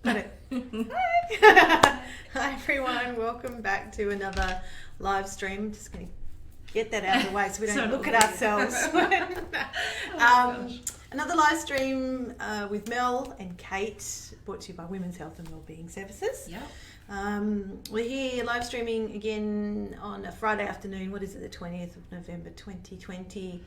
Got it. Hi. Hi everyone, welcome back to another live stream. Just going to get that out of the way so we don't look at ourselves. Another live stream with Mel and Kate, brought to you by Women's Health and Wellbeing Services. We're here live streaming again on a Friday afternoon. What is it, the 20th of November 2020?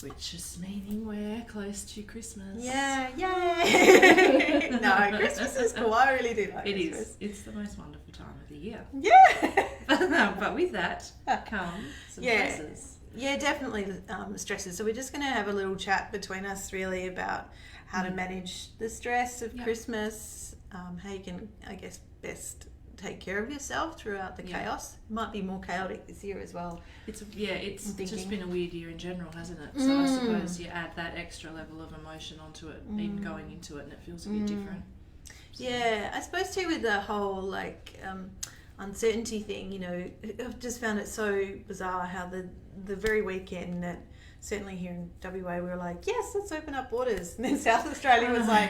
Which is meaning we're close to Christmas. Yeah, yay! No, Christmas is cool. I really do like Christmas. It is. It's the most wonderful time of the year. Yeah! But with that come some stresses. Yeah, definitely stresses. So we're just going to have a little chat between us really about how to manage the stress of Christmas, how you can, I guess, best take care of yourself throughout the chaos. It might be more chaotic this year as well. It's just been a weird year in general, hasn't it? So I suppose you add that extra level of emotion onto it, even going into it, and it feels a bit different. So. Yeah, I suppose too with the whole uncertainty thing, you know, I've just found it so bizarre how the very weekend that certainly here in WA we were like, yes, let's open up borders, and then South Australia was like,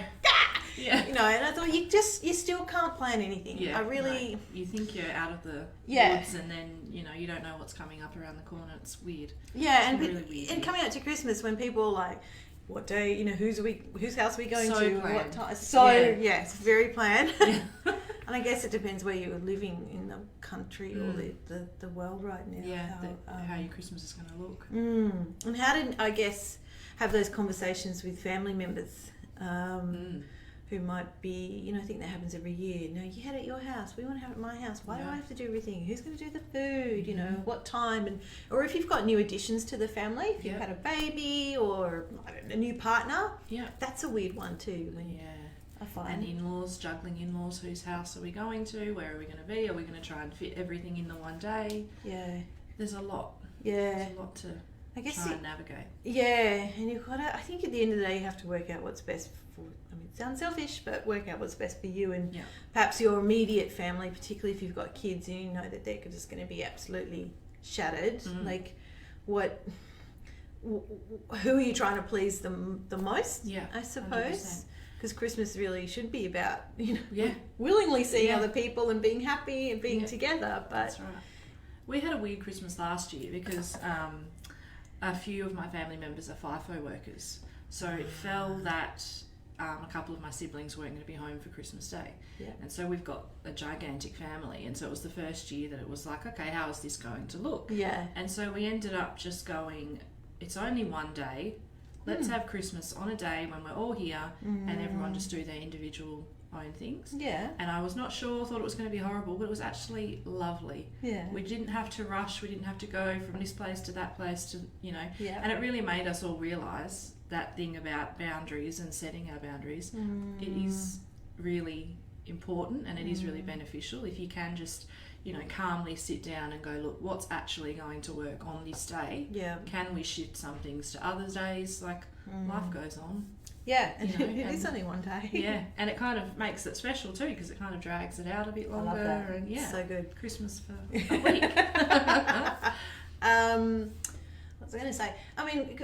yeah, you know, and I thought you still can't plan anything. Yeah, I really you think you're out of the woods, and then you know you don't know what's coming up around the corner. It's weird. Yeah, it's really weird. And coming out to Christmas when people are like, what day? You know, whose house are we going to? Planned. What time? It's very planned. Yeah. And I guess it depends where you're living in the country or the world right now. Yeah, how your Christmas is going to look. And how did I guess have those conversations with family members? Who might be, you know, I think that happens every year. No, you had it at your house. We want to have it at my house. Why do I have to do everything? Who's going to do the food? You know, what time? Or if you've got new additions to the family, if you've had a baby or a new partner, that's a weird one too. I find. And in-laws, juggling in-laws. Whose house are we going to? Where are we going to be? Are we going to try and fit everything in the one day? Yeah. There's a lot. Yeah. There's a lot to try and navigate. Yeah, and you've got to, I think at the end of the day you have to work out what's best for, I mean, it sounds selfish, but work out what's best for you and perhaps your immediate family, particularly if you've got kids and you know that they're just going to be absolutely shattered. Like, who are you trying to please the most? Yeah, I suppose. Because Christmas really should be about, you know, willingly seeing other people and being happy and being together. But that's right. We had a weird Christmas last year because a few of my family members are FIFO workers. So it fell that a couple of my siblings weren't going to be home for Christmas Day. Yeah. And so we've got a gigantic family. And so it was the first year that it was like, okay, how is this going to look? Yeah. And so we ended up just going, it's only one day. Let's have Christmas on a day when we're all here and everyone just do their individual own things. Yeah. And I was not sure, thought it was going to be horrible, but it was actually lovely. Yeah. We didn't have to rush, we didn't have to go from this place to that place to, you know. Yeah. And it really made us all realise that thing about boundaries and setting our boundaries. It is really important and it is really beneficial if you can just, you know, calmly sit down and go, look, what's actually going to work on this day? Yeah. Can we shift some things to other days? Like, life goes on. Yeah, and you know, it is only one day. Yeah, and it kind of makes it special too because it kind of drags it out a bit longer. I love that. And so good. Christmas for a week. What was I going to say? I mean,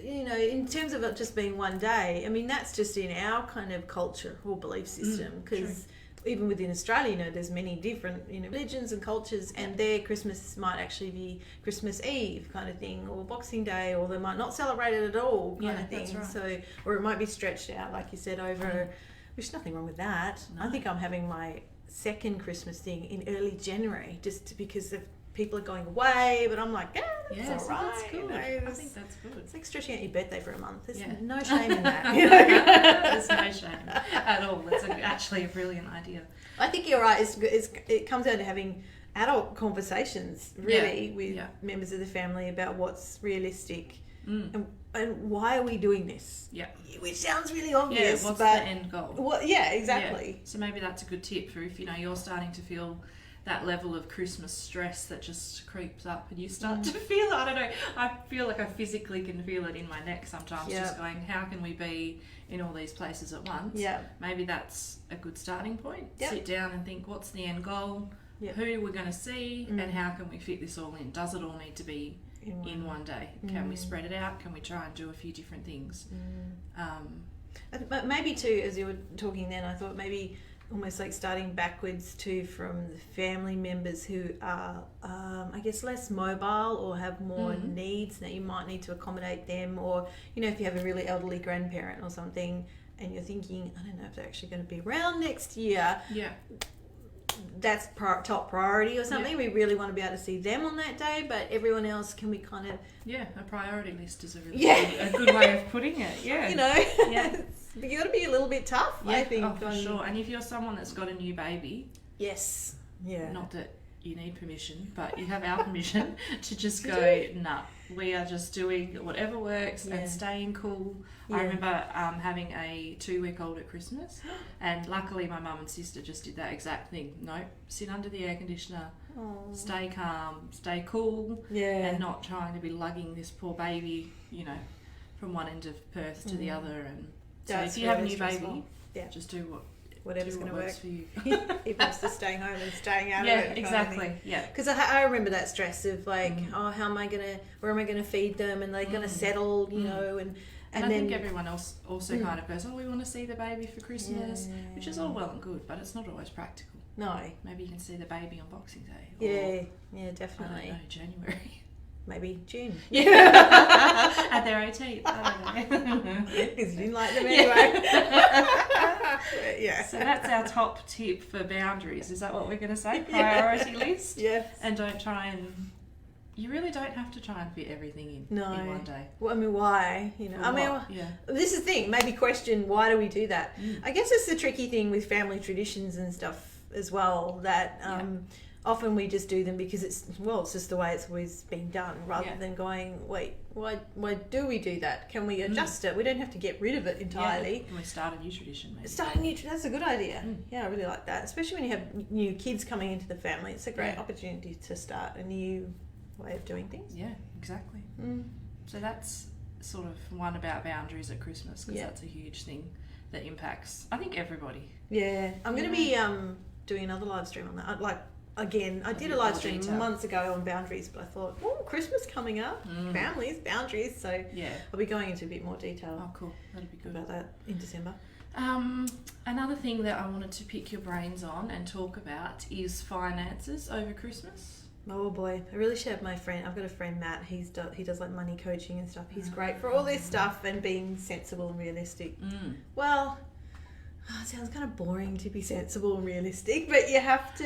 you know, in terms of it just being one day, I mean, that's just in our kind of culture or belief system because even within Australia, you know, there's many different, you know, religions and cultures, and their Christmas might actually be Christmas Eve kind of thing, or Boxing Day, or they might not celebrate it at all kind of thing. That's right. So, or it might be stretched out, like you said, over. There's nothing wrong with that. No. I think I'm having my second Christmas thing in early January, just because of people are going away, but I'm like, that's all right. That's good. You know, I think that's good. It's like stretching out your birthday for a month. There's no shame in that. You know? There's no shame at all. It's actually a brilliant idea. I think you're right. It comes down to having adult conversations, really, with members of the family about what's realistic and why are we doing this? Yeah. Which sounds really obvious. Yeah, what's the end goal? Well, yeah, exactly. Yeah. So maybe that's a good tip for if, you know, you're starting to feel that level of Christmas stress that just creeps up and you start to feel it. I don't know, I feel like I physically can feel it in my neck sometimes, just going, how can we be in all these places at once? Yeah. Maybe that's a good starting point. Sit down and think, what's the end goal? Who we're going to see and how can we fit this all in? Does it all need to be in one day? Can we spread it out? Can we try and do a few different things? But maybe too, as you were talking then, I thought maybe almost like starting backwards too from the family members who are, I guess, less mobile or have more needs that you might need to accommodate them, or, you know, if you have a really elderly grandparent or something and you're thinking, I don't know if they're actually going to be around next year. Yeah. That's top priority or something. We really want to be able to see them on that day, but everyone else, can we kind of... Yeah, a priority list is a really a good way of putting it. Yeah. You know, yeah. You got to be a little bit tough, I think. Oh, for sure. And if you're someone that's got a new baby... Yes. Yeah. Not that you need permission, but you have our permission to just go, nah, we are just doing whatever works and staying cool. Yeah. I remember having a 2-week-old at Christmas, and luckily my mum and sister just did that exact thing. No, sit under the air conditioner, stay calm, stay cool, and not trying to be lugging this poor baby, you know, from one end of Perth to the other. And so if you have a new baby, just do whatever's going to work for you. If it's to staying home and staying out of it. Exactly. Yeah, because I remember that stress of like, where am I going to feed them, and they're going to settle, you know, and I think everyone else also kind of goes, we want to see the baby for Christmas, which is all well and good, but it's not always practical. No. Maybe you can see the baby on Boxing Day. Or, definitely. I don't know, January. Maybe June. Yeah. At their 18th. I don't know. Because you didn't like them anyway. So that's our top tip for boundaries. Is that what we're going to say? Priority list? Yes. And don't try and... You really don't have to try and fit everything in one day. Well, I mean, why? You know, this is the thing. Maybe question, why do we do that? I guess it's the tricky thing with family traditions and stuff as well, that often we just do them because it's just the way it's always been done, rather than going, wait, why do we do that? Can we adjust it? We don't have to get rid of it entirely. Can we start a new tradition, maybe? That's a good idea. Yeah, I really like that. Especially when you have new kids coming into the family. It's a great opportunity to start a new way of doing things. Yeah, exactly. So that's sort of one about boundaries at Christmas, because that's a huge thing that impacts, I think, everybody. Yeah, I'm going to be doing another live stream on that. I did a live stream months ago on boundaries, but I thought, Christmas coming up, families, boundaries, so I'll be going into a bit more detail. Oh, cool. That'd be good. About that in December. Another thing that I wanted to pick your brains on and talk about is finances over Christmas. Oh boy, I really should have my friend. I've got a friend, Matt. He does like money coaching and stuff. He's great for all this stuff and being sensible and realistic. Well, it sounds kind of boring to be sensible and realistic, but you have to.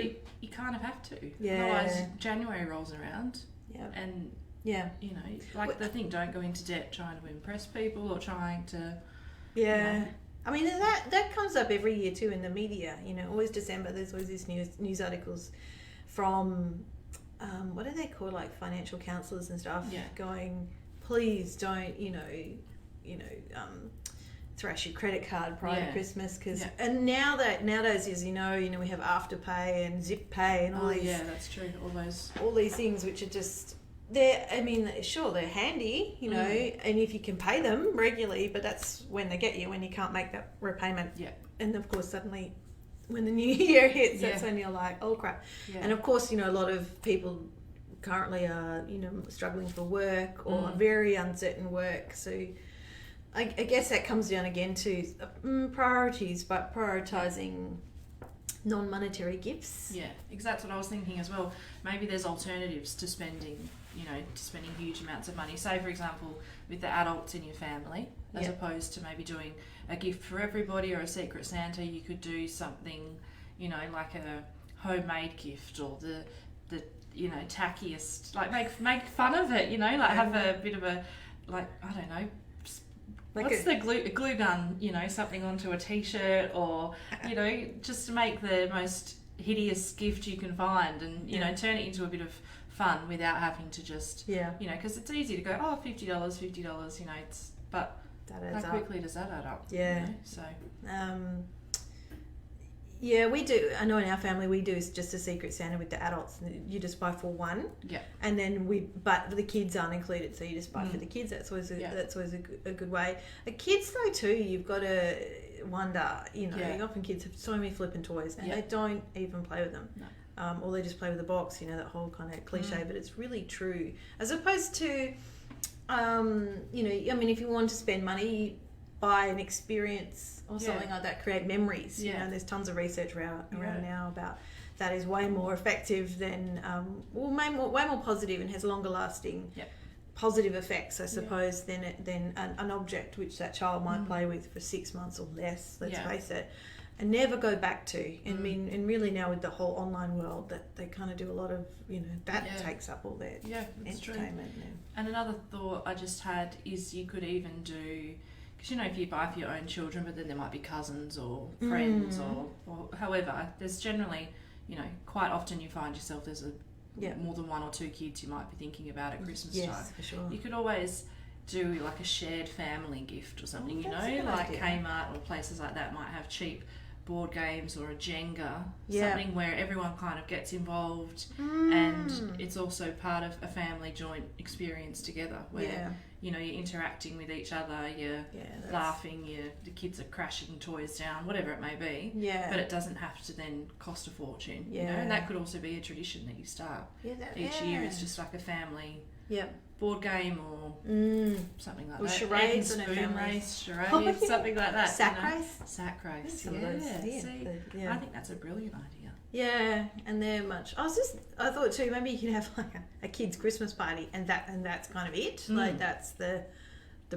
But you kind of have to. Yeah. Otherwise, January rolls around. Yeah. And you know, the thing, don't go into debt trying to impress people or trying to. Yeah. You know, I mean, that comes up every year too in the media. You know, always December. There's always these news articles from what are they called, like financial counselors and stuff, going, please don't thrash your credit card prior to Christmas, because and nowadays, as you know, we have Afterpay and Zip Pay and all these. Yeah, that's true. All these things which are just they're handy, you know, and if you can pay them regularly, but that's when they get you, when you can't make that repayment. Yeah. And of course, suddenly, when the new year hits, that's when you're like, oh crap. Yeah. And of course, a lot of people currently are, struggling for work or very uncertain work. So I guess that comes down again to priorities, but prioritising non-monetary gifts. Yeah, exactly. That's what I was thinking as well. Maybe there's alternatives to spending, spending huge amounts of money. Say, for example, with the adults in your family, as opposed to maybe doing a gift for everybody or a Secret Santa, you could do something, like a homemade gift, or the tackiest, like make fun of it, have a bit of a, I don't know, what's the glue gun, something onto a t-shirt, or, just to make the most hideous gift you can find, and, turn it into a bit of fun without having to just, because it's easy to go, $50, but how quickly does that add up? Yeah. So. Yeah, we do. I know in our family we do just a Secret Santa with the adults. You just buy for one. Yeah. And then but the kids aren't included, so you just buy for the kids. That's always a good way. The kids though too, you've got to wonder. Often kids have so many flippant toys and they don't even play with them. No. Or they just play with the box. That whole kind of cliche, but it's really true. As opposed to, if you want to spend money, buy an experience or something like that, create memories. You Yeah. know, there's tons of research around now about that is way more effective than, way more positive and has longer lasting positive effects, I suppose, than an object which that child might play with for 6 months or less, let's face it, and never go back to. And really now with the whole online world, that they kind of do a lot of, you know, that takes up all their entertainment. And another thought I just had is you could even do, because, you know, if you buy for your own children, but then there might be cousins or friends or however, there's generally, you know, quite often you find yourself there's more than 1 or 2 kids you might be thinking about at Christmas time. Yes, for sure. You could always do like a shared family gift or something, you know, like idea. Kmart or places like that might have cheap board games or a Jenga, something where everyone kind of gets involved and it's also part of a family joint experience together where you know, you're interacting with each other, you're laughing, the kids are crashing toys down, whatever it may be, but it doesn't have to then cost a fortune, you know, and that could also be a tradition that you start each year. It's just like a family board game or something like that. Charades and a family race, charades, something like that. Sack you know? race? Sack race, See, I think that's a brilliant idea. Yeah, and they're much. I thought too. Maybe you can have like a kids' Christmas party, and that's kind of it. Like that's the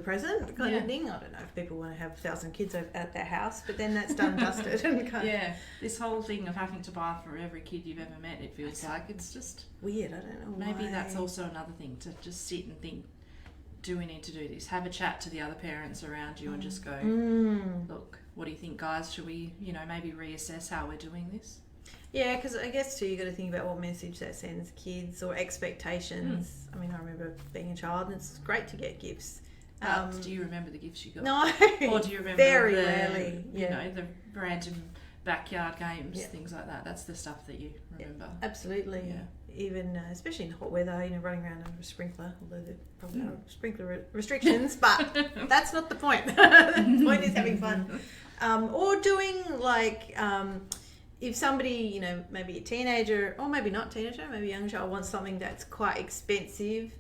present kind of thing. I don't know if people want to have 1,000 kids at their house, but then that's done, dusted, and kind of this whole thing of having to buy for every kid you've ever met. It feels like it's just weird. I don't know. Maybe why. that's also another thing to just sit and think. Do we need to do this? Have a chat to the other parents around you and just go, look, what do you think, guys? Should we, you know, maybe reassess how we're doing this? Yeah, because I guess too, you got to think about what message that sends kids or expectations. I mean, I remember being a child, and it's great to get gifts. Do you remember the gifts you got? No, or do you remember very rarely? You know, the random backyard games, things like that. That's the stuff that you remember. Absolutely. Yeah. Even especially in hot weather, you know, running around under a sprinkler, although there probably are sprinkler restrictions, but that's not the point. The point is having fun. Or doing like, if somebody, you know, maybe a teenager, or maybe not teenager, maybe a young child wants something that's quite expensive,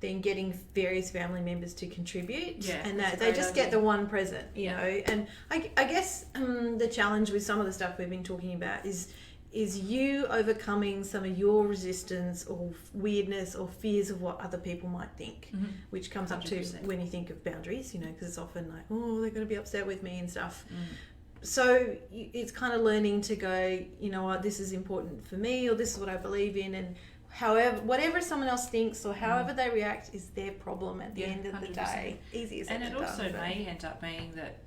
then getting various family members to contribute, and that they just get the one present, you know. And I guess the challenge with some of the stuff we've been talking about is you overcoming some of your resistance or weirdness or fears of what other people might think, which comes 100%. Up to when you think of boundaries, you know, because it's often like, oh, they're going to be upset with me and stuff. So it's kind of learning to go, you know what, this is important for me, or this is what I believe in, and whatever someone else thinks or however they react is their problem at the end of 100%. The day. Easy as that. And it also may end up being that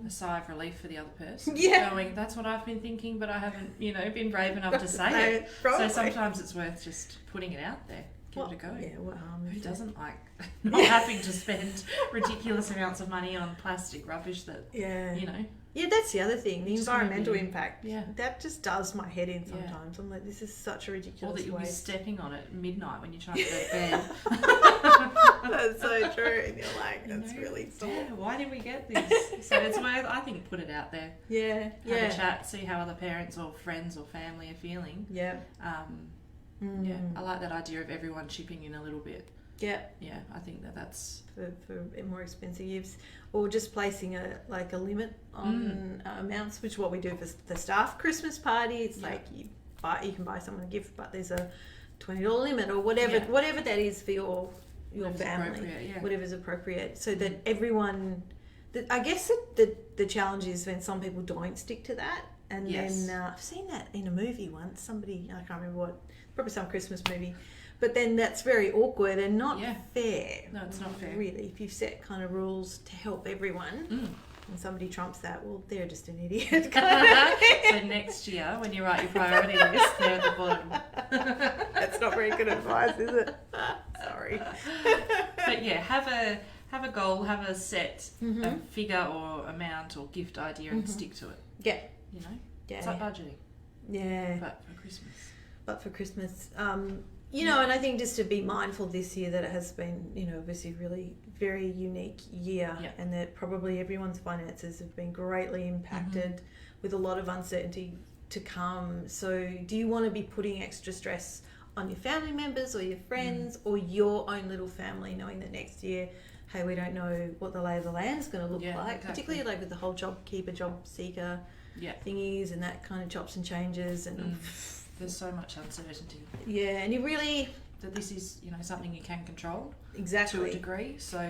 a sigh of relief for the other person. Going, that's what I've been thinking, but I haven't, you know, been brave enough to say it. Probably. So sometimes it's worth just putting it out there. Give it a go. Yeah, who doesn't like not having to spend ridiculous amounts of money on plastic rubbish that, you know. Yeah, that's the other thing, the environmental impact. Yeah. That just does my head in sometimes. I'm like, this is such a ridiculous Or that you'll be stepping on it at midnight when you're trying to go to bed. That's so true. And you're like, that's really sore. Yeah, why did we get this? So it's worth, I think, put it out there. Yeah. Have a chat, see how other parents or friends or family are feeling. Yeah. Yeah, I like that idea of everyone chipping in a little bit. Yeah. Yeah, I think that's... For more expensive gifts. Or just placing a limit on amounts, which is what we do for the staff Christmas party. It's like you can buy someone a gift, but there's a $20 limit or whatever that is for your family. Whatever's appropriate. So that everyone... I guess the challenge is when some people don't stick to that. And then I've seen that in a movie once. Somebody, I can't remember what, probably some Christmas movie. But then that's very awkward and not fair. No, it's not fair. Really, if you've set kind of rules to help everyone and somebody trumps that, well, they're just an idiot. So next year, when you write your priority list, they're at the bottom. That's not very good advice, is it? Sorry. But yeah, have a goal, have a set a figure or amount or gift idea and stick to it. Yeah. You know? Yeah. It's like budgeting. Yeah. But for Christmas. You know, and I think just to be mindful this year that it has been, you know, obviously really very unique year and that probably everyone's finances have been greatly impacted with a lot of uncertainty to come. So do you want to be putting extra stress on your family members or your friends or your own little family, knowing that next year hey, we don't know what the lay of the land is going to look like, exactly. particularly like with the whole job keeper, job seeker thingies and that kind of chops and changes. And there's so much uncertainty. Yeah, and you really... That this is, something you can control. Exactly. To a degree. So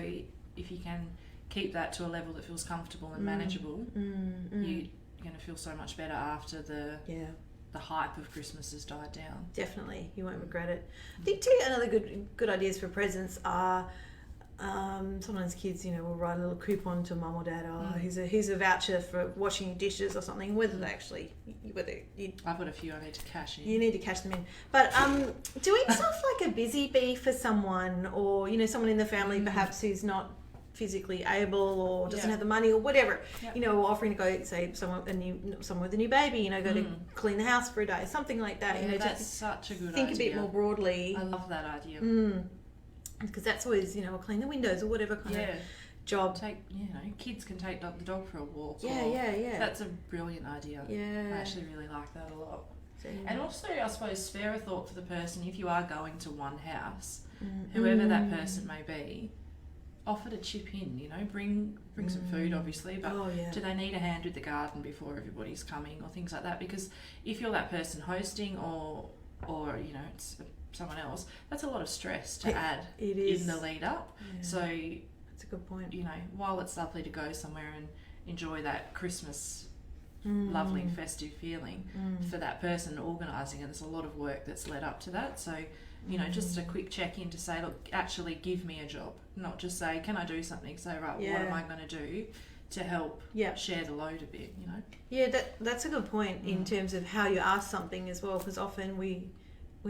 if you can keep that to a level that feels comfortable and manageable, you're going to feel so much better after the hype of Christmas has died down. Definitely. You won't regret it. I think too, another good ideas for presents are... sometimes kids, will write a little coupon to mum or dad. Here's a voucher for washing your dishes or something. Whether I've got a few I need to cash in. You need to cash them in. But doing stuff like a busy bee for someone, or someone in the family perhaps who's not physically able or doesn't have the money or whatever. Offering to go, say, someone with a new baby. Go to clean the house for a day, something like that. That's such a good idea. Think a bit more broadly. I love that idea. Because that's always, clean the windows or whatever kind of job. Kids can take the dog for a walk. Yeah. That's a brilliant idea. Yeah. I actually really like that a lot. And also, I suppose, spare a thought for the person, if you are going to one house, whoever that person may be, offer to chip in, bring some food, obviously, but do they need a hand with the garden before everybody's coming or things like that? Because if you're that person hosting or it's someone else, that's a lot of stress to add in the lead up. So that's a good point. While it's lovely to go somewhere and enjoy that Christmas lovely festive feeling, for that person organising it, there's a lot of work that's led up to that. So just a quick check-in to say, look, actually give me a job, not just say, can I do something? Say, right, what am I going to do to help share the load a bit, that's a good point in terms of how you ask something as well, because often we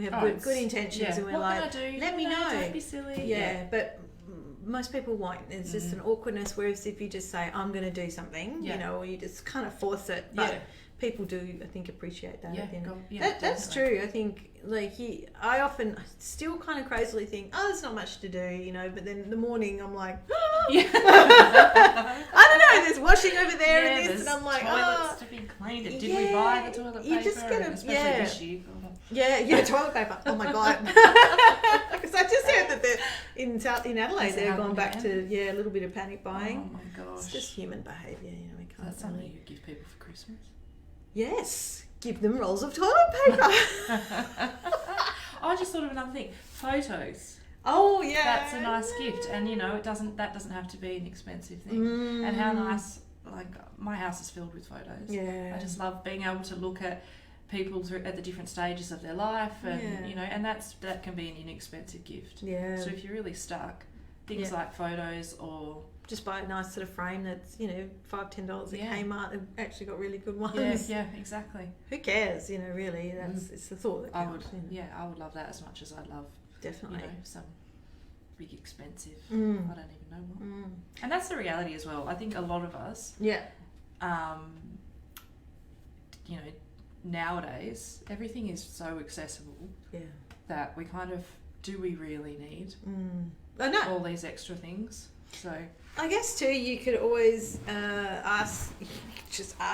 have good intentions and we're what can I do? Let me know. Don't be silly. But most people won't. It's just an awkwardness, whereas if you just say, I'm going to do something, or you just kind of force it. But people do, I think, appreciate that. That's true. I think, I often still kind of crazily think, there's not much to do, but then in the morning I'm like, I don't know, there's washing over there and this, and I'm like, toilets to be cleaned. Did we buy the toilet paper? You just get especially this year. Toilet paper. Oh my god! Because I just heard that in Adelaide they're gone back to a little bit of panic buying. Oh my gosh! It's just human behaviour, we can't. That's something you give people for Christmas. Yes, give them rolls of toilet paper. I just thought of another thing: photos. Oh yeah, that's a nice gift, and that doesn't have to be an expensive thing. And how nice! My house is filled with photos. Yeah, I just love being able to look at people at the different stages of their life, and and that can be an inexpensive gift. Yeah. So if you're really stuck, things like photos, or just buy a nice sort of frame that's $5-10 at Kmart. They've actually got really good ones. Yeah, exactly. Who cares? Really, that's it's the thought that counts. I would love that as much as I'd love definitely some big expensive. I don't even know what. And that's the reality as well. I think a lot of us. Nowadays everything is so accessible that we kind of, do we really need all these extra things? So I guess too, you could always ask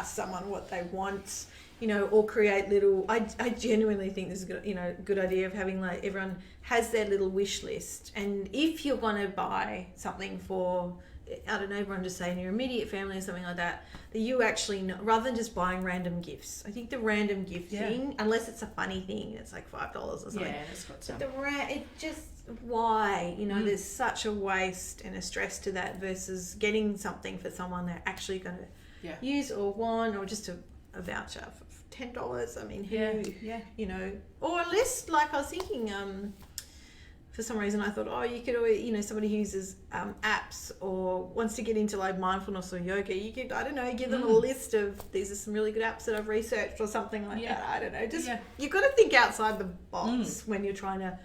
someone what they want, or create little. I genuinely think this is a good idea of having everyone has their little wish list, and if you're going to buy something for, I don't know, everyone just say in your immediate family or something like that you actually know, rather than just buying random gifts. I think the random gift thing, unless it's a funny thing, it's like $5 or something. Yeah, it's got some. Why? There's such a waste and a stress to that versus getting something for someone they're actually going to use or want, or just a voucher for $10. I mean, or a list. Like I was thinking, for some reason I thought, you could always, somebody who uses apps or wants to get into mindfulness or yoga, you could, I don't know, give them a list of, these are some really good apps that I've researched or something like that. I don't know, just you've got to think outside the box when you're trying to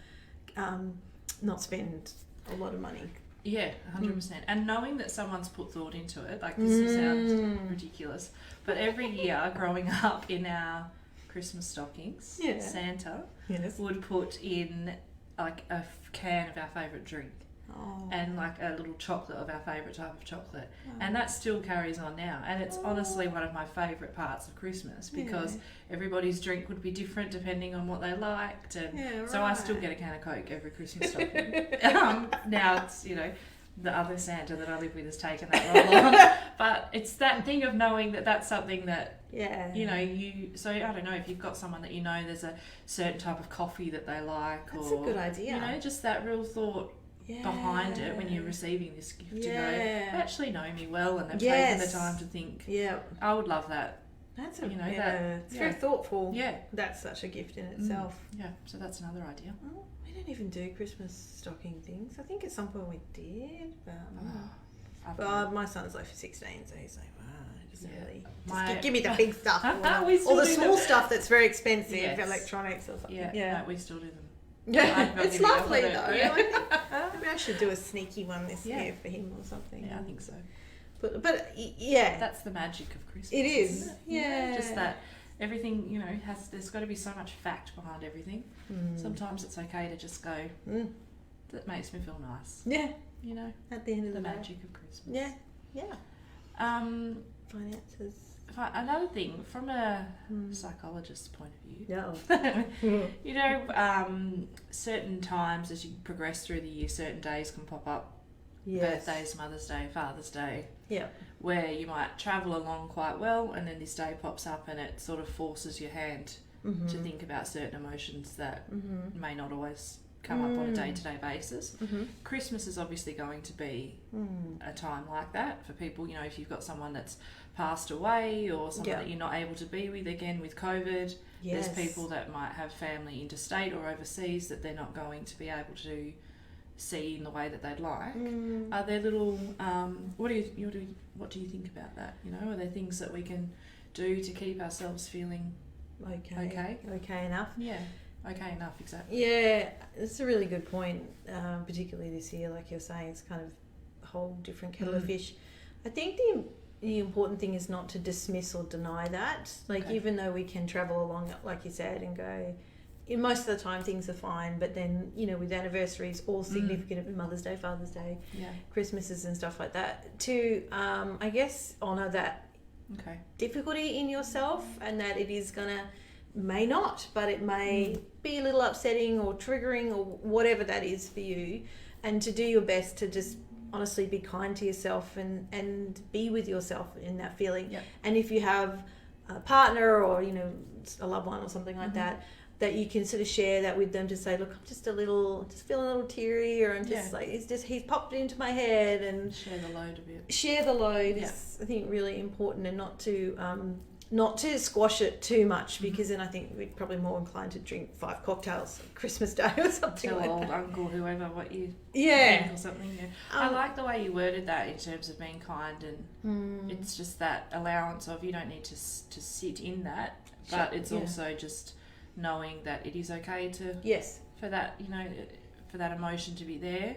not spend a lot of money. 100%. And knowing that someone's put thought into it, this sounds ridiculous, but every year growing up in our Christmas stockings, Santa would put in a can of our favourite drink and a little chocolate of our favourite type of chocolate, and that still carries on now, and it's honestly one of my favourite parts of Christmas, because everybody's drink would be different depending on what they liked, and so I still get a can of Coke every Christmas stocking. Now it's the other Santa that I live with has taken that role on. But it's that thing of knowing that that's something that, you know, so I don't know, if you've got someone that you know there's a certain type of coffee that they like. That's or, a good idea. You know, just that real thought behind it when you're receiving this gift to go, they actually know me well and they've taken the time to think. Yeah. I would love that. That's a, it's very thoughtful. Yeah. That's such a gift in itself. Yeah, so that's another idea. Well, we don't even do Christmas stocking things. I think at some point we did, but my son's like 16, so he's like, really, give me the big stuff, or the small stuff that's very expensive, electronics or something. No, we still do them. Yeah, it's lovely though. Yeah. Maybe I should do a sneaky one this year for him or something. Yeah, I think so. But that's the magic of Christmas. It is. Yeah, just that everything, you know, there's got to be so much fact behind everything. Sometimes it's okay to just go, that makes me feel nice. Yeah. You know, at the end of the magic of Christmas. Yeah. Finances. Another thing, from a psychologist's point of view, you know, certain times as you progress through the year, certain days can pop up. Birthdays, Mother's Day, Father's Day. Yeah. Where you might travel along quite well, and then this day pops up and it sort of forces your hand to think about certain emotions that may not always come up on a day-to-day basis. Christmas is obviously going to be a time like that for people. You know, if you've got someone that's passed away or someone that you're not able to be with, again with COVID, there's people that might have family interstate or overseas that they're not going to be able to see in the way that they'd like. Are there little what do you think about that? You know, are there things that we can do to keep ourselves feeling okay enough? Okay enough, exactly. Yeah, it's a really good point, particularly this year. Like you're saying, it's kind of a whole different kettle of fish. I think the important thing is not to dismiss or deny that. Like, even though we can travel along, like you said, and go, most of the time things are fine, but then, you know, with anniversaries, all significant, Mother's Day, Father's Day, Christmases and stuff like that, to, I guess, honour that difficulty in yourself, and that it is may not, but it may be a little upsetting or triggering or whatever that is for you, and to do your best to just honestly be kind to yourself and be with yourself in that feeling. And if you have a partner or, you know, a loved one or something like that you can sort of share that with them, to say, look, I'm just feeling a little teary, or I'm just he's popped into my head, and share the load a bit. Share the load is, I think, really important, and not to squash it too much, because then I think we're probably more inclined to drink 5 cocktails on Christmas Day or something. Tell like old that. uncle whoever what you think or something. I like the way you worded that in terms of being kind, and it's just that allowance of, you don't need to sit in that, but it's also just knowing that it is okay to for that, you know, for that emotion to be there.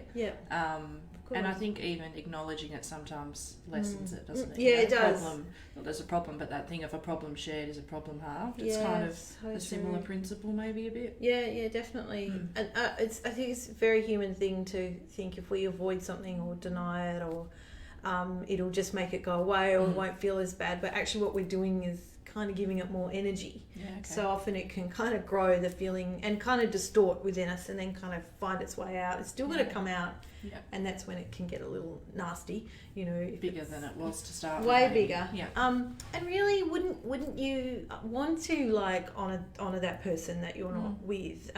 And I think even acknowledging it sometimes lessens it, doesn't it? Yeah, it does. Not there's a problem, but that thing of a problem shared is a problem halved. It's kind of a similar principle, maybe a bit. Yeah, definitely. And I think it's a very human thing to think if we avoid something or deny it, or it'll just make it go away, or it won't feel as bad. But actually what we're doing is kind of giving it more energy. So often it can kind of grow the feeling and kind of distort within us, and then kind of find its way out. It's still going to come out, and that's when it can get a little nasty, you know, bigger than it was to start with. Way bigger. And really, wouldn't you want to, like, honor that person that you're not with?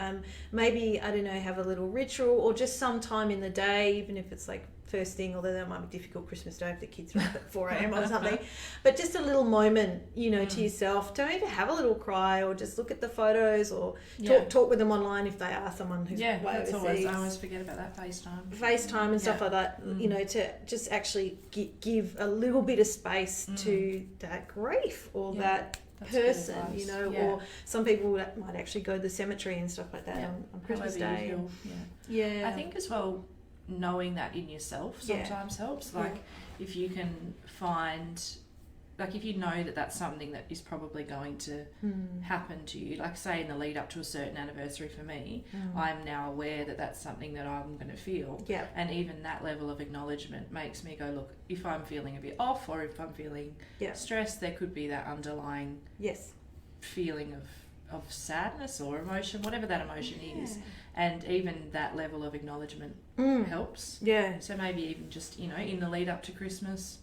Maybe, I don't know, have a little ritual, or just some time in the day, even if it's like first thing, although that might be difficult Christmas Day if the kids are up at 4 a.m. or something, but just a little moment, you know, to yourself, to maybe have a little cry, or just look at the photos, or talk with them online if they are someone who's way overseas. I always forget about that FaceTime and stuff like that, you know, to just actually give a little bit of space to that grief, or that person, you know, or some people that might actually go to the cemetery and stuff like that on Christmas Day. I think as well, knowing that in yourself sometimes helps. Like, if you can find, like, if you know that that's something that is probably going to happen to you, like say in the lead up to a certain anniversary for me, I'm now aware that that's something that I'm going to feel. And even that level of acknowledgement makes me go, look, if I'm feeling a bit off, or if I'm feeling stressed, there could be that underlying feeling of sadness or emotion, whatever that emotion is, and even that level of acknowledgement helps. Yeah. So maybe even just, you know, in the lead up to Christmas,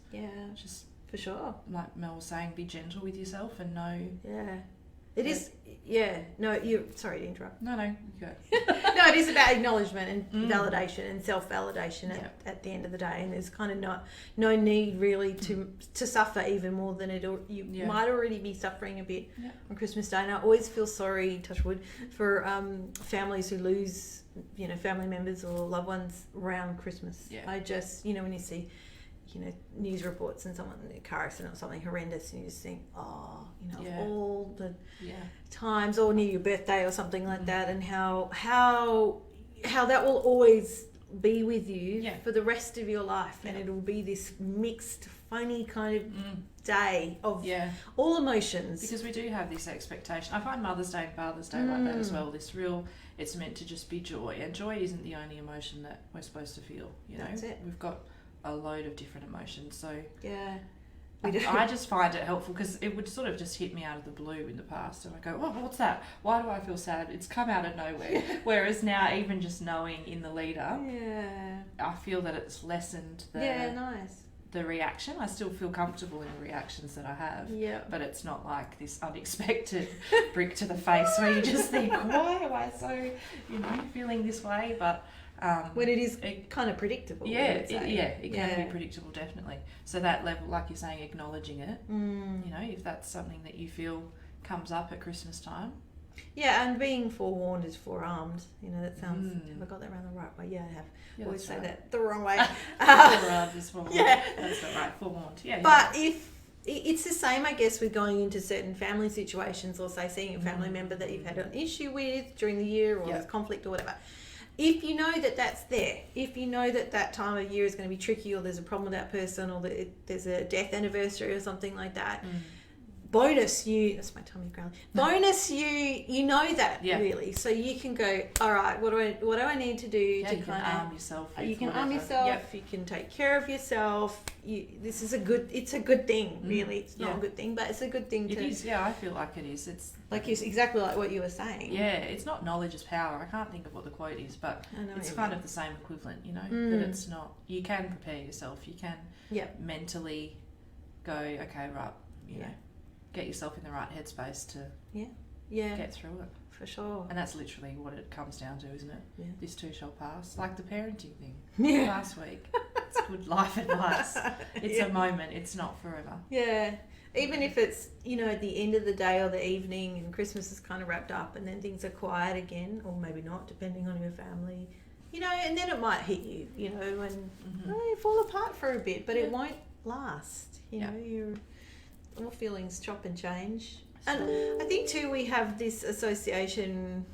just for sure, like Mel was saying, be gentle with yourself and know. Yeah, it is. Yeah, no, you. Sorry to interrupt. No, you go. No, it is about acknowledgement and validation and self-validation at the end of the day. And there's kind of no need really to suffer even more than you might already be suffering a bit on Christmas Day. And I always feel sorry, touch wood, for families who lose, you know, family members or loved ones around Christmas. Yeah. I just, you know, when you see, you know, news reports and someone in a car accident or something horrendous, and you just think, oh, you know, of all the times, or near your birthday or something like that, and how that will always be with you for the rest of your life, and it'll be this mixed, funny kind of day of all emotions. Because we do have this expectation. I find Mother's Day and Father's Day like that as well. This real, it's meant to just be joy, and joy isn't the only emotion that we're supposed to feel. You know, that's it. We've got a load of different emotions, so I just find it helpful, because it would sort of just hit me out of the blue in the past, and I go, oh, what's that? Why do I feel sad? It's come out of nowhere. Whereas now, even just knowing in the lead up, I feel that it's lessened the reaction. I still feel comfortable in the reactions that I have, but it's not like this unexpected brick to the face where you just think, why am I so, you know, feeling this way? But when it is kind of predictable. It can be predictable, definitely. So that level, like you're saying, acknowledging it, you know, if that's something that you feel comes up at Christmas time. Yeah, and being forewarned is forearmed. You know, that sounds, have I got that around the right way? Yeah, I have. Always say that the wrong way. Forearmed is forewarned. Yeah. That's not right, forewarned. Yeah. But if it's the same, I guess, with going into certain family situations, or say seeing a family member that you've had an issue with during the year, or there's conflict or whatever. If you know that that's there, if you know that that time of year is going to be tricky, or there's a problem with that person, or there's a death anniversary or something like that, bonus you, that's my tummy growling, bonus you know that really, so you can go, all right, what do I need to do to kind of arm yourself? You can arm yourself. You can take care of yourself. It's a good thing, really. It's not a good thing, but it's a good thing. It is. Yeah, I feel like it is. It's like exactly like what you were saying. Yeah, it's not knowledge is power. I can't think of what the quote is, but it's kind of the same equivalent. You know, that it's not. You can prepare yourself. You can mentally go, okay, right. You know, get yourself in the right headspace to get through it. For sure. And that's literally what it comes down to, isn't it? Yeah. This too shall pass. Like the parenting thing last week. It's good life advice. It's a moment. It's not forever. Yeah. Even if it's, you know, at the end of the day or the evening and Christmas is kind of wrapped up and then things are quiet again, or maybe not, depending on your family, you know, and then it might hit you, you know, and you fall apart for a bit, but it won't last. You know, all feelings chop and change. And I think too, we have this association,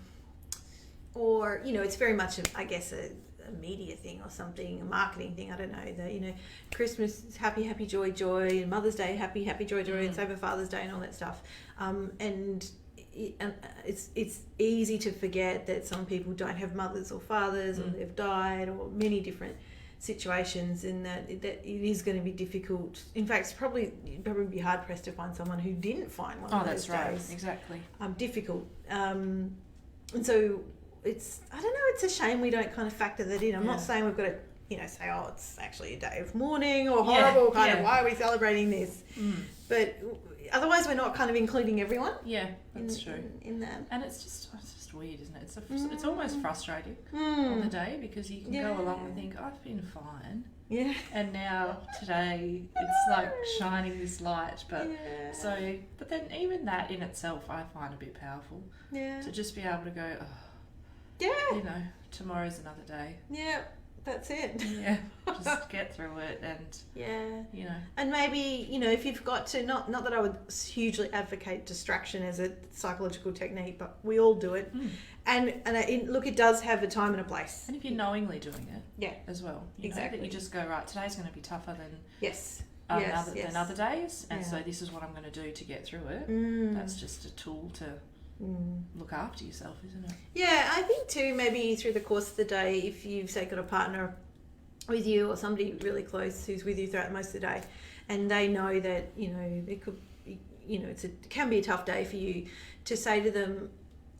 or, you know, it's very much, I guess, a media thing or something, a marketing thing, I don't know, that, you know, Christmas is happy, happy, joy, joy, and Mother's Day, happy, happy, joy, joy, and so for Father's Day and all that stuff. And it's easy to forget that some people don't have mothers or fathers, or they've died, or many different situations, and that it is going to be difficult. In fact, you'd probably be hard pressed to find someone who didn't find one of those days. Exactly. Difficult. And so it's a shame we don't kind of factor that in. I'm not saying we've got to, you know, say, oh, it's actually a day of mourning or horrible kind of, why are we celebrating this? But otherwise we're not kind of including everyone. Yeah, that's true. In that. And it's just weird, isn't it? It's almost frustrating on the day, because you can go along and think, I've been fine. Yeah. And now today it's like shining this light, but but then even that in itself I find a bit powerful. Yeah. To just be able to go, you know, tomorrow's another day. Yeah. That's it. Yeah, just get through it, and you know. And maybe, you know, if you've got to, not that I would hugely advocate distraction as a psychological technique, but we all do it. And look, it does have a time and a place. And if you're knowingly doing it, as well, you know, that you just go, right, today's going to be tougher than than other days, and so this is what I'm going to do to get through it. That's just a tool to look after yourself, isn't it? Yeah, I think too, maybe through the course of the day, if you've, say, got a partner with you or somebody really close who's with you throughout most of the day, and they know that, you know, it could, you know, it can be a tough day for you, to say to them,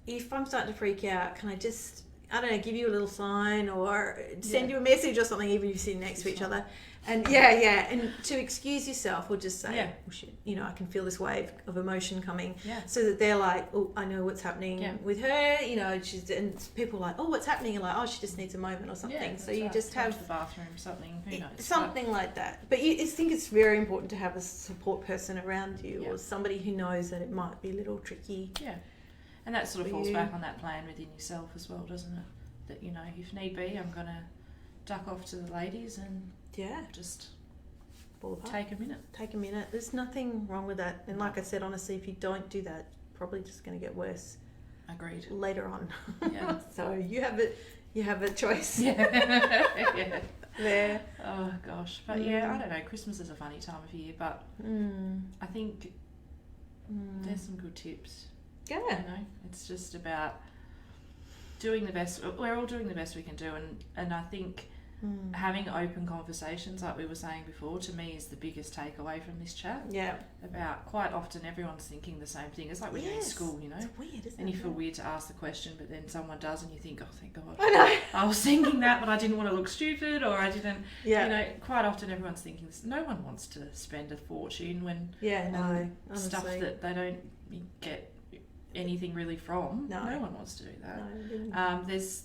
if I'm starting to freak out, can I just, I don't know, give you a little sign or send you a message or something, even if you're sitting next to each other. And and to excuse yourself, or just say, oh shit, you know, I can feel this wave of emotion coming, so that they're like, oh, I know what's happening with her, you know, and people are like, oh, what's happening? And like, oh, she just needs a moment or something. So you just have the bathroom, something, who knows, something like that. But I think it's very important to have a support person around you, or somebody who knows that it might be a little tricky. Yeah, and that sort of falls back on that plan within yourself as well, doesn't it? That, you know, if need be, I'm gonna duck off to the ladies and just take a minute. There's nothing wrong with that. And like I said, honestly, if you don't do that, probably just going to get worse. Agreed. Later on. Yeah. So you have a choice. Yeah. There. Oh gosh. But I don't know, Christmas is a funny time of year, but I think there's some good tips. Yeah. You know, it's just about doing the best. We're all doing the best we can do, and I think having open conversations, like we were saying before, to me is the biggest takeaway from this chat. Yeah. About quite often everyone's thinking the same thing. It's like when you're in school, you know. It's weird, isn't it? And you feel weird to ask the question, but then someone does, and you think, oh, thank God. I know. I was thinking that, but I didn't want to look stupid, or I didn't. Yeah. You know, quite often everyone's thinking this. No one wants to spend a fortune when stuff that they don't get anything really from. No one wants to do that. No, there's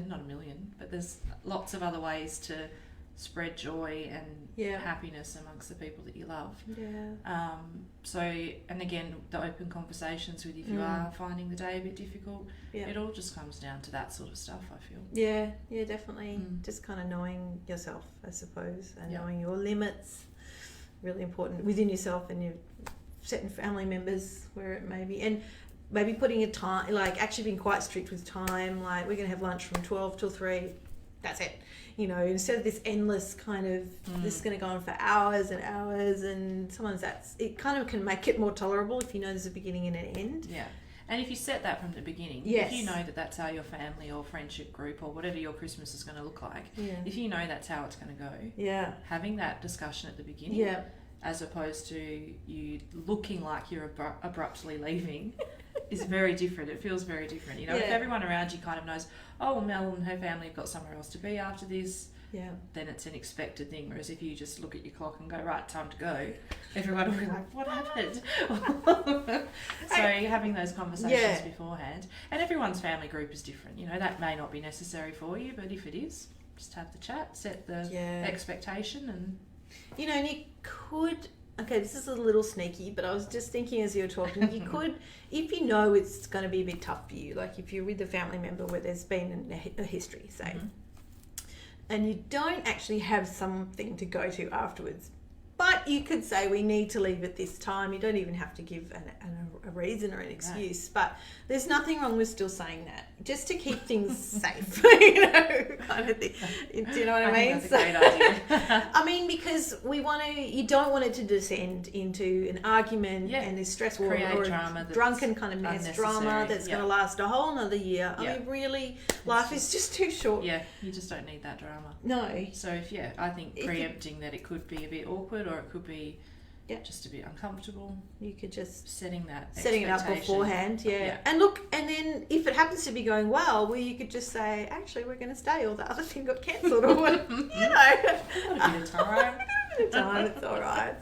not a million, but there's lots of other ways to spread joy and happiness amongst the people that you love. So, and again, the open conversations with, if you are finding the day a bit difficult, it all just comes down to that sort of stuff, I feel. Yeah, definitely. Just kind of knowing yourself, I suppose, and knowing your limits, really important within yourself and your certain family members, where it may be, and maybe putting a time, like actually being quite strict with time, like we're going to have lunch from 12 till 3, that's it, you know, instead of this endless kind of this is going to go on for hours and hours, and sometimes it kind of can make it more tolerable if you know there's a beginning and an end. And if you set that from the beginning, if you know that that's how your family or friendship group or whatever your Christmas is going to look like, if you know that's how it's going to go, having that discussion at the beginning, as opposed to you looking like you're abruptly leaving, is very different. It feels very different. You know, if everyone around you kind of knows, oh, Mel and her family have got somewhere else to be after this, then it's an expected thing. Whereas if you just look at your clock and go, right, time to go, everyone will be like, what happened? So having those conversations beforehand. And everyone's family group is different. You know, that may not be necessary for you, but if it is, just have the chat, set the expectation, and... You know, and you could, okay, this is a little sneaky, but I was just thinking as you were talking, you could, if you know it's going to be a bit tough for you, like if you're with a family member where there's been a history, say, and you don't actually have something to go to afterwards, but you could say, we need to leave at this time. You don't even have to give a reason or an excuse, but there's nothing wrong with still saying that, just to keep things safe, you know, kind of thing. Do you know what I mean? Think that's a great idea. I mean, because you don't want it to descend into an argument and this stressful or drama, drunken kind of mess drama that's going to last a whole nother year. I mean, really, life is just too short. Yeah, you just don't need that drama. No. So I think preempting that it could be a bit awkward, or it could be just a bit uncomfortable. You could just setting it up beforehand, and look, and then if it happens to be going well, you could just say, actually, we're going to stay, or the other thing got cancelled, or what, you know, a bit of time. It's all right.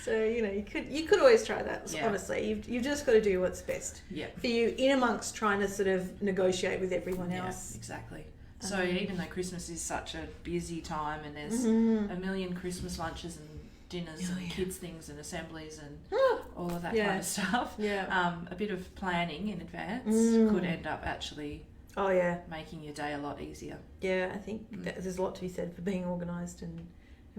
So you know, you could always try that. Honestly, you've just got to do what's best for you in amongst trying to sort of negotiate with everyone else. Exactly. So even though Christmas is such a busy time, and there's a million Christmas lunches and dinners and kids things and assemblies and all of that kind of stuff, a bit of planning in advance could end up actually making your day a lot easier. I think there's a lot to be said for being organised and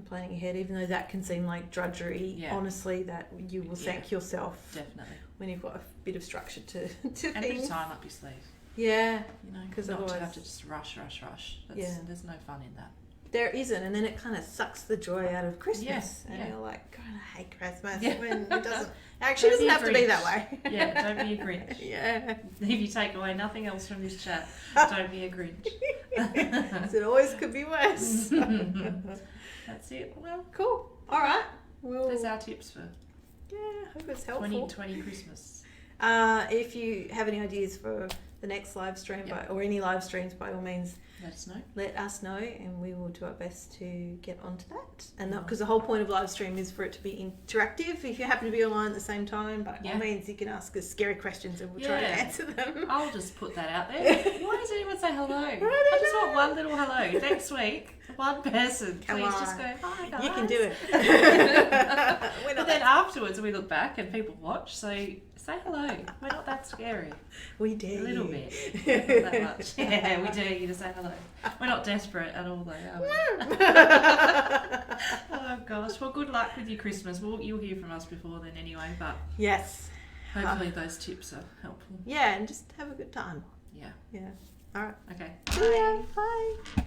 planning ahead, even though that can seem like drudgery. Honestly, that you will thank yourself definitely when you've got a bit of structure to and things. And a bit of time up your sleeve. You know, because otherwise you have to just rush. There's no fun in that. There isn't, and then it kind of sucks the joy out of Christmas. And you're like, God, I hate Christmas when it doesn't. Actually, doesn't have to be that way. Don't be a Grinch. If you take away nothing else from this chat, don't be a Grinch. It always could be worse. That's it. Well, cool. All right. There's our tips for Yeah, I hope it's helpful. 2020 Christmas. If you have any ideas for the next live stream or any live streams, by all means, let us know, and we will do our best to get onto that. And because the whole point of live stream is for it to be interactive. If you happen to be online at the same time, by all means, you can ask us scary questions and we'll try to answer them. I'll just put that out there. Why does anyone say hello? I just want one little hello next week. One person, please just go, hi guys. You can do it. But then afterwards we look back and people watch, so say hello. We're not that scary. We dare A little you. bit. Not that much. Yeah, we dare you to say hello. We're not desperate at all though, are we? Oh gosh. Well, good luck with your Christmas. You'll hear from us before then anyway, but yes. Hopefully those tips are helpful. Yeah, and just have a good time. Yeah. Yeah. All right. Okay. See ya. Bye.